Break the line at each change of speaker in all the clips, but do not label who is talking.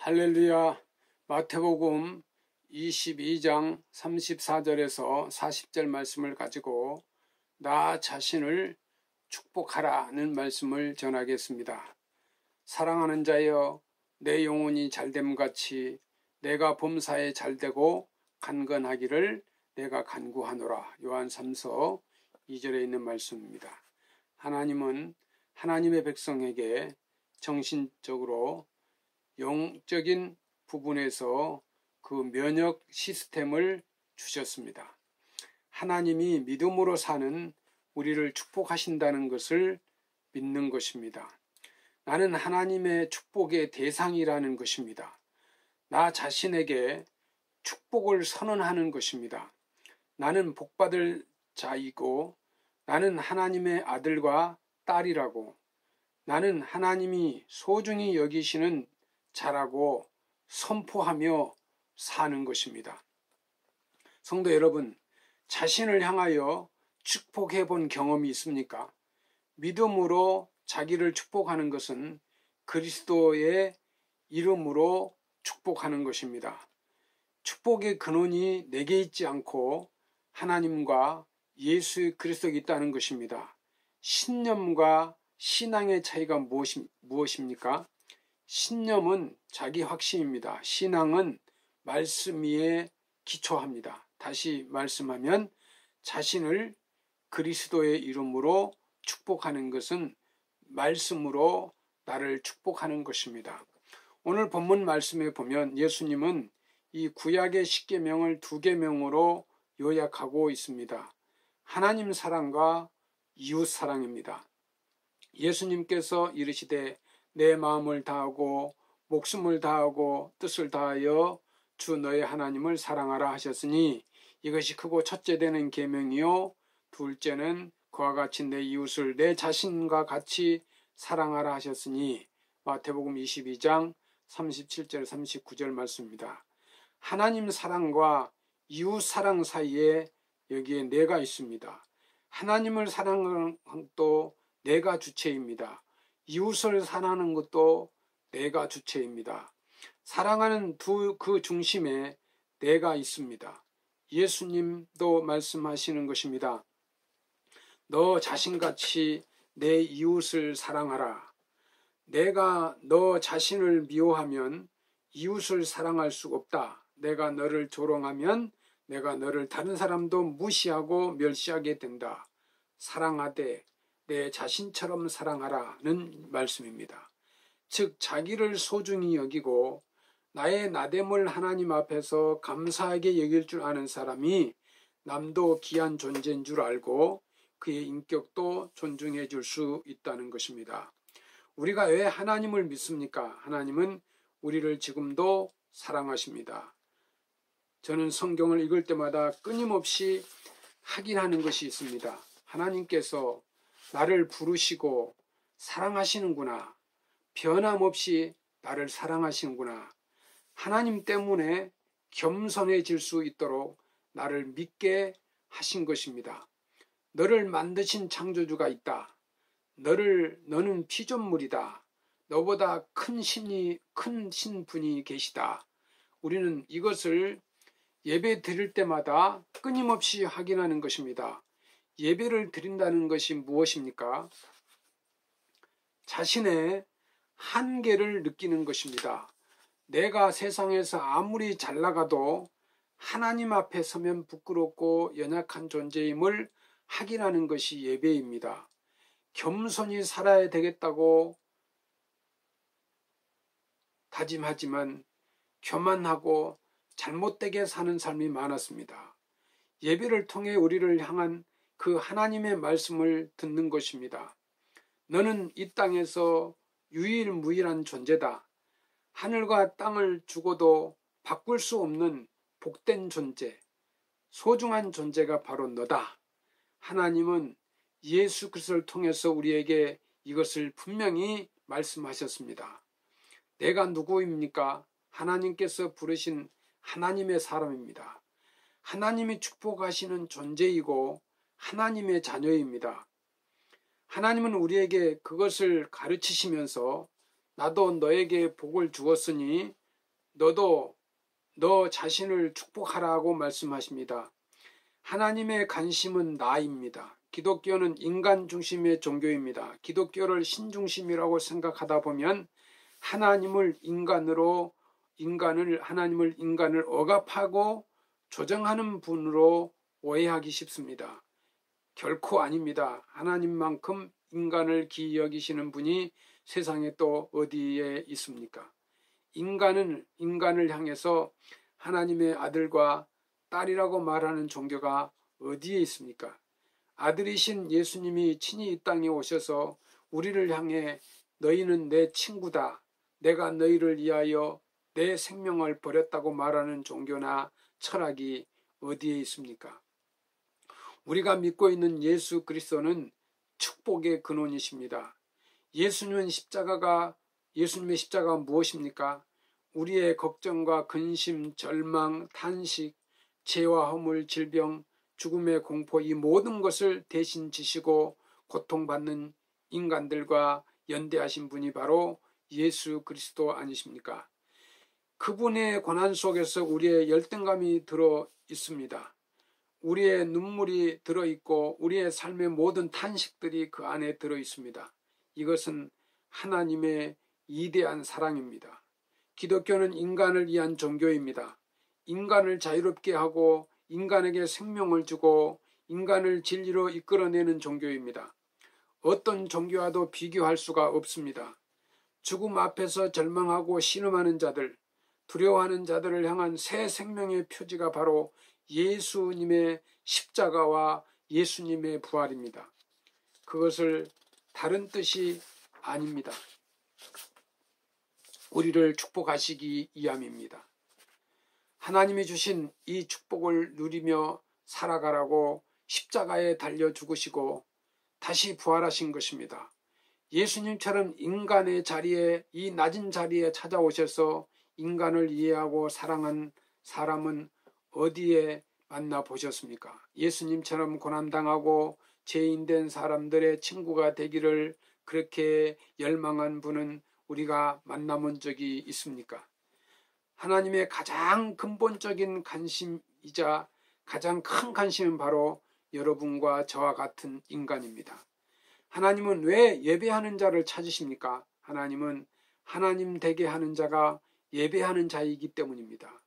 할렐루야. 마태복음 22장 34절에서 40절 말씀을 가지고 나 자신을 축복하라는 말씀을 전하겠습니다. 사랑하는 자여, 내 영혼이 잘됨같이 내가 범사에 잘되고 간건하기를 내가 간구하노라. 요한 3서 2절에 있는 말씀입니다. 하나님은 하나님의 백성에게 정신적으로 영적인 부분에서 그 면역 시스템을 주셨습니다. 하나님이 믿음으로 사는 우리를 축복하신다는 것을 믿는 것입니다. 나는 하나님의 축복의 대상이라는 것입니다. 나 자신에게 축복을 선언하는 것입니다. 나는 복받을 자이고 나는 하나님의 아들과 딸이라고, 나는 하나님이 소중히 여기시는 자라고 선포하며 사는 것입니다. 성도 여러분, 자신을 향하여 축복해 본 경험이 있습니까? 믿음으로 자기를 축복하는 것은 그리스도의 이름으로 축복하는 것입니다. 축복의 근원이 내게 있지 않고 하나님과 예수 그리스도에 있다는 것입니다. 신념과 신앙의 차이가 무엇입니까? 신념은 자기 확신입니다. 신앙은 말씀 위에 기초합니다. 다시 말씀하면 자신을 그리스도의 이름으로 축복하는 것은 말씀으로 나를 축복하는 것입니다. 오늘 본문 말씀에 보면 예수님은 이 구약의 10계명을 2계명으로 요약하고 있습니다. 하나님 사랑과 이웃 사랑입니다. 예수님께서 이르시되 내 마음을 다하고 목숨을 다하고 뜻을 다하여 주 너의 하나님을 사랑하라 하셨으니 이것이 크고 첫째 되는 계명이요 둘째는 그와 같이 내 이웃을 내 자신과 같이 사랑하라 하셨으니 마태복음 22장 37절 39절 말씀입니다. 하나님 사랑과 이웃 사랑 사이에 여기에 내가 있습니다. 하나님을 사랑하는 것도 내가 주체입니다. 이웃을 사랑하는 것도 내가 주체입니다. 사랑하는 그 중심에 내가 있습니다. 예수님도 말씀하시는 것입니다. 너 자신같이 내 이웃을 사랑하라. 내가 너 자신을 미워하면 이웃을 사랑할 수 없다. 내가 너를 조롱하면 내가 너를 다른 사람도 무시하고 멸시하게 된다. 사랑하되 내 자신처럼 사랑하라는 말씀입니다. 즉 자기를 소중히 여기고 나의 나됨을 하나님 앞에서 감사하게 여길 줄 아는 사람이 남도 귀한 존재인 줄 알고 그의 인격도 존중해 줄 수 있다는 것입니다. 우리가 왜 하나님을 믿습니까? 하나님은 우리를 지금도 사랑하십니다. 저는 성경을 읽을 때마다 끊임없이 확인하는 것이 있습니다. 하나님께서 나를 부르시고 사랑하시는구나. 변함없이 나를 사랑하시는구나. 하나님 때문에 겸손해질 수 있도록 나를 믿게 하신 것입니다. 너를 만드신 창조주가 있다. 너는 피조물이다. 너보다 큰 신분이 계시다. 우리는 이것을 예배 드릴 때마다 끊임없이 확인하는 것입니다. 예배를 드린다는 것이 무엇입니까? 자신의 한계를 느끼는 것입니다. 내가 세상에서 아무리 잘 나가도 하나님 앞에 서면 부끄럽고 연약한 존재임을 확인하는 것이 예배입니다. 겸손히 살아야 되겠다고 다짐하지만 교만하고 잘못되게 사는 삶이 많았습니다. 예배를 통해 우리를 향한 그 하나님의 말씀을 듣는 것입니다. 너는 이 땅에서 유일무이한 존재다. 하늘과 땅을 주고도 바꿀 수 없는 복된 존재, 소중한 존재가 바로 너다. 하나님은 예수 그리스도를 통해서 우리에게 이것을 분명히 말씀하셨습니다. 내가 누구입니까? 하나님께서 부르신 하나님의 사람입니다. 하나님이 축복하시는 존재이고 하나님의 자녀입니다. 하나님은 우리에게 그것을 가르치시면서 나도 너에게 복을 주었으니 너도 너 자신을 축복하라고 말씀하십니다. 하나님의 관심은 나입니다. 기독교는 인간 중심의 종교입니다. 기독교를 신중심이라고 생각하다 보면 하나님을 인간을 억압하고 조정하는 분으로 오해하기 쉽습니다. 결코 아닙니다. 하나님만큼 인간을 귀히 여기시는 분이 세상에 또 어디에 있습니까? 인간을 향해서 하나님의 아들과 딸이라고 말하는 종교가 어디에 있습니까? 아들이신 예수님이 친히 이 땅에 오셔서 우리를 향해 너희는 내 친구다. 내가 너희를 위하여 내 생명을 버렸다고 말하는 종교나 철학이 어디에 있습니까? 우리가 믿고 있는 예수 그리스도는 축복의 근원이십니다. 예수님의 십자가가 무엇입니까? 우리의 걱정과 근심, 절망, 탄식, 죄와 허물, 질병, 죽음의 공포 이 모든 것을 대신 지시고 고통받는 인간들과 연대하신 분이 바로 예수 그리스도 아니십니까? 그분의 고난 속에서 우리의 열등감이 들어 있습니다. 우리의 눈물이 들어 있고 우리의 삶의 모든 탄식들이 그 안에 들어 있습니다. 이것은 하나님의 위대한 사랑입니다. 기독교는 인간을 위한 종교입니다. 인간을 자유롭게 하고 인간에게 생명을 주고 인간을 진리로 이끌어내는 종교입니다. 어떤 종교와도 비교할 수가 없습니다. 죽음 앞에서 절망하고 신음하는 자들, 두려워하는 자들을 향한 새 생명의 표지가 바로 예수님의 십자가와 예수님의 부활입니다. 그것을 다른 뜻이 아닙니다. 우리를 축복하시기 위함입니다. 하나님이 주신 이 축복을 누리며 살아가라고 십자가에 달려 죽으시고 다시 부활하신 것입니다. 예수님처럼 인간의 자리에, 이 낮은 자리에 찾아오셔서 인간을 이해하고 사랑한 사람은 어디에 만나보셨습니까? 예수님처럼 고난당하고 죄인된 사람들의 친구가 되기를 그렇게 열망한 분은 우리가 만나본 적이 있습니까? 하나님의 가장 근본적인 관심이자 가장 큰 관심은 바로 여러분과 저와 같은 인간입니다. 하나님은 왜 예배하는 자를 찾으십니까? 하나님은 하나님 되게 하는 자가 예배하는 자이기 때문입니다.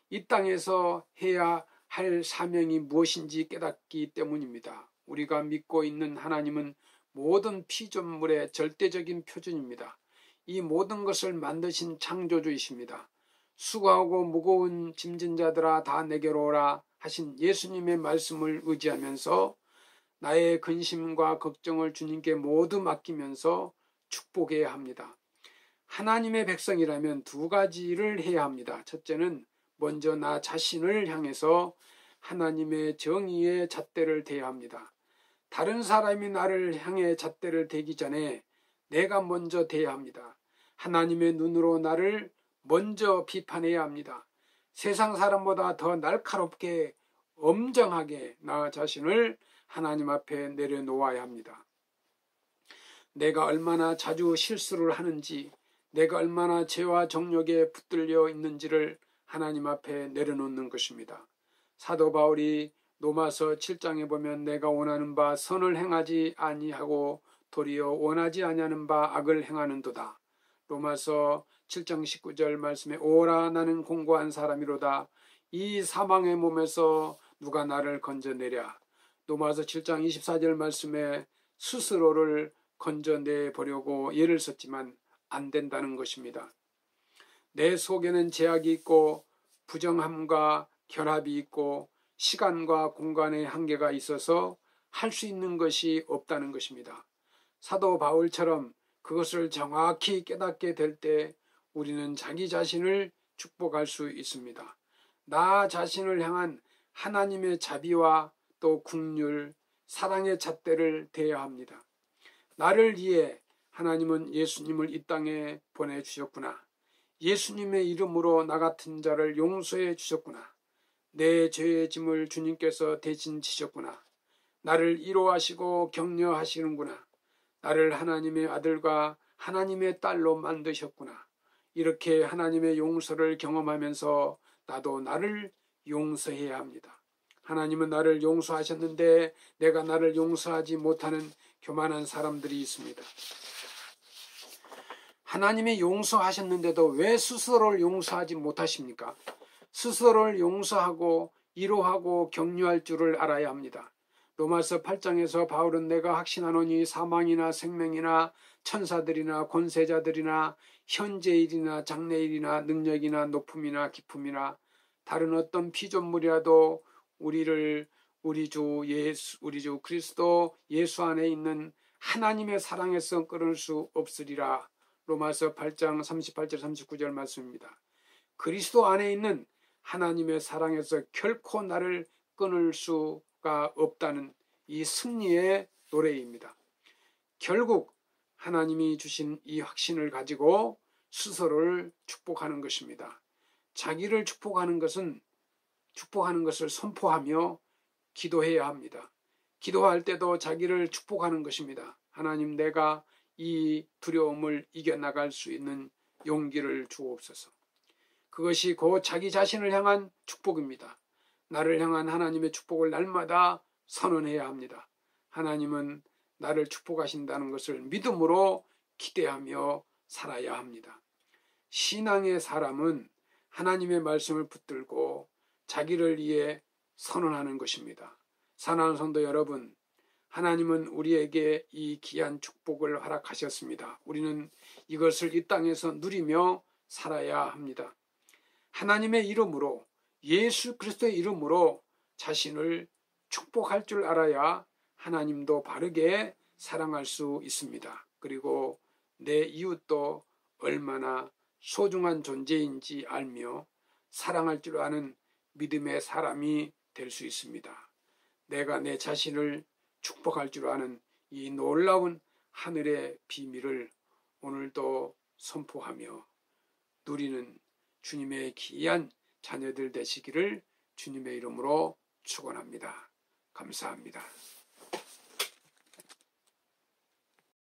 이 땅에서 해야 할 사명이 무엇인지 깨닫기 때문입니다. 우리가 믿고 있는 하나님은 모든 피조물의 절대적인 표준입니다. 이 모든 것을 만드신 창조주이십니다. 수고하고 무거운 짐진 자들아 다 내게로 오라 하신 예수님의 말씀을 의지하면서 나의 근심과 걱정을 주님께 모두 맡기면서 축복해야 합니다. 하나님의 백성이라면 두 가지를 해야 합니다. 첫째는 먼저 나 자신을 향해서 하나님의 정의의 잣대를 대야 합니다. 다른 사람이 나를 향해 잣대를 대기 전에 내가 먼저 대야 합니다. 하나님의 눈으로 나를 먼저 비판해야 합니다. 세상 사람보다 더 날카롭게 엄정하게 나 자신을 하나님 앞에 내려놓아야 합니다. 내가 얼마나 자주 실수를 하는지, 내가 얼마나 죄와 정욕에 붙들려 있는지를 하나님 앞에 내려놓는 것입니다. 사도 바울이 로마서 7장에 보면 내가 원하는 바 선을 행하지 아니하고 도리어 원하지 아니하는 바 악을 행하는도다. 로마서 7장 19절 말씀에 오라 나는 공고한 사람이로다. 이 사망의 몸에서 누가 나를 건져내랴. 로마서 7장 24절 말씀에 스스로를 건져내 보려고 애를 썼지만 안 된다는 것입니다. 내 속에는 제약이 있고 부정함과 결합이 있고 시간과 공간의 한계가 있어서 할 수 있는 것이 없다는 것입니다. 사도 바울처럼 그것을 정확히 깨닫게 될 때 우리는 자기 자신을 축복할 수 있습니다. 나 자신을 향한 하나님의 자비와 또 긍휼, 사랑의 잣대를 대해야 합니다. 나를 위해 하나님은 예수님을 이 땅에 보내주셨구나. 예수님의 이름으로 나 같은 자를 용서해 주셨구나. 내 죄의 짐을 주님께서 대신 지셨구나. 나를 위로하시고 격려하시는구나. 나를 하나님의 아들과 하나님의 딸로 만드셨구나. 이렇게 하나님의 용서를 경험하면서 나도 나를 용서해야 합니다. 하나님은 나를 용서하셨는데 내가 나를 용서하지 못하는 교만한 사람들이 있습니다. 하나님이 용서하셨는데도 왜 스스로를 용서하지 못하십니까? 스스로를 용서하고 위로하고 격려할 줄을 알아야 합니다. 로마서 8장에서 바울은 내가 확신하노니 사망이나 생명이나 천사들이나 권세자들이나 현재일이나 장래일이나 능력이나 높음이나 깊음이나 다른 어떤 피조물이라도 우리 주 그리스도 예수 안에 있는 하나님의 사랑에서 끊을 수 없으리라. 로마서 8장 38절 39절 말씀입니다. 그리스도 안에 있는 하나님의 사랑에서 결코 나를 끊을 수가 없다는 이 승리의 노래입니다. 결국 하나님이 주신 이 확신을 가지고 스스로를 축복하는 것입니다. 자기를 축복하는 것을 선포하며 기도해야 합니다. 기도할 때도 자기를 축복하는 것입니다. 하나님, 내가 이 두려움을 이겨나갈 수 있는 용기를 주옵소서. 그것이 곧 자기 자신을 향한 축복입니다. 나를 향한 하나님의 축복을 날마다 선언해야 합니다. 하나님은 나를 축복하신다는 것을 믿음으로 기대하며 살아야 합니다. 신앙의 사람은 하나님의 말씀을 붙들고 자기를 위해 선언하는 것입니다. 사랑하는 성도 여러분, 하나님은 우리에게 이 귀한 축복을 허락하셨습니다. 우리는 이것을 이 땅에서 누리며 살아야 합니다. 하나님의 이름으로, 예수 그리스도의 이름으로 자신을 축복할 줄 알아야 하나님도 바르게 사랑할 수 있습니다. 그리고 내 이웃도 얼마나 소중한 존재인지 알며 사랑할 줄 아는 믿음의 사람이 될 수 있습니다. 내가 내 자신을 축복할 줄 아는 이 놀라운 하늘의 비밀을 오늘도 선포하며 누리는 주님의 귀한 자녀들 되시기를 주님의 이름으로 축원합니다. 감사합니다.